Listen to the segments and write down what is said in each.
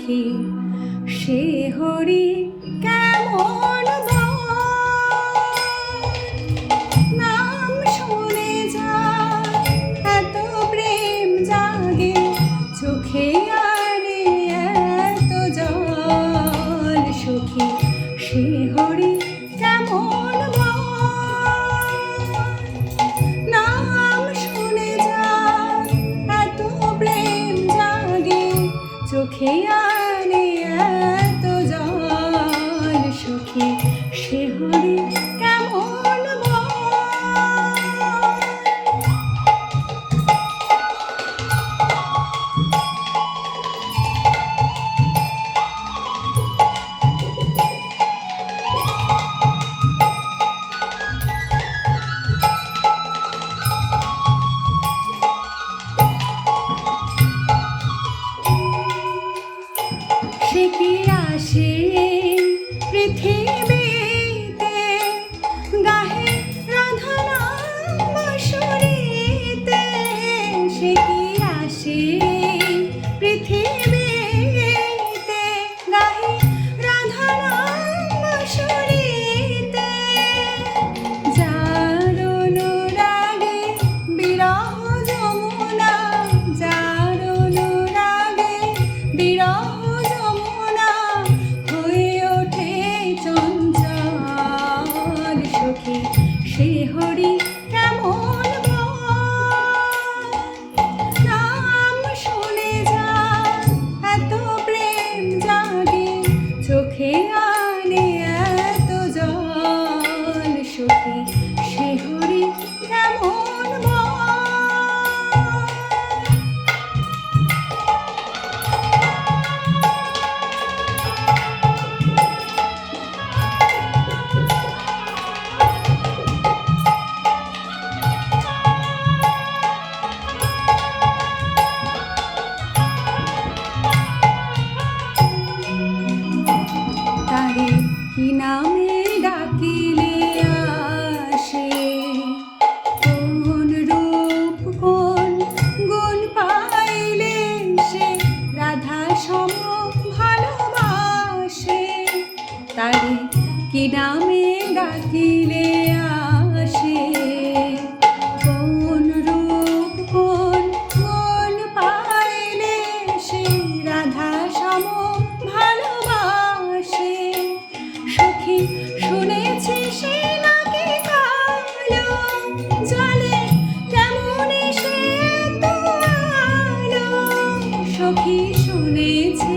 সখী সে হরি কেমন নাম শুনে যায় এত প্রেম জাগে চোখে আরে এত জল সখী সে হরি কেমন নাম শুনে যায় এত প্রেম জাগে চোখে আরে এত জল সখী সে হরি কেমন সে কি আসে পৃথিবীতে গাহে রাধা নাম বাঁশিতে সে কি আসে পৃথিবীতে গাহে রাধা নাম বাঁশিতে যার অনুরাগে বিরহ যমুনা যার অনুরাগে বিরহ সে হরি কেমন নাম শুনে যায় এত প্রেম জাগে চোখে আনে এত জল সখী সে হরি কেমন কি নামে ডাকিলে আসে কোন রূপ কোন গুণ পাইলে সে রাধা সম ভালোবাসে তারে কি নামে ডাকিলে আসে কোন রূপ কোন গুণ পাইলে সে রাধা সম ভালোবাসে সখী শুনেছি সে নাকি কালো জলে কেমন সে তো আলো সখী শুনেছি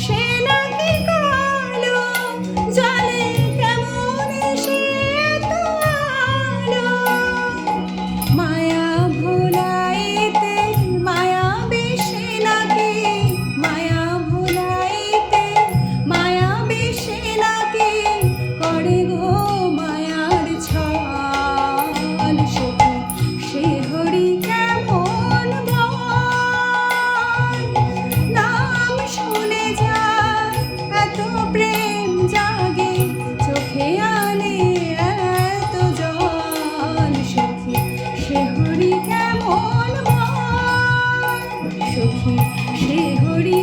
সে নাকি কালো জলে কেমন সে তো আলো মায়া ভোলাইতে মায়া বেশে নাকি মায়া ভোলাইতে মায়া বেশে নাকি করে গো মায়ার ছল সখী সে হরি কেমন নাম শুনে যায় এত প্রেম জাগে চোখে আনে এত জল সখী সে হরি কেমন সখী সে হরি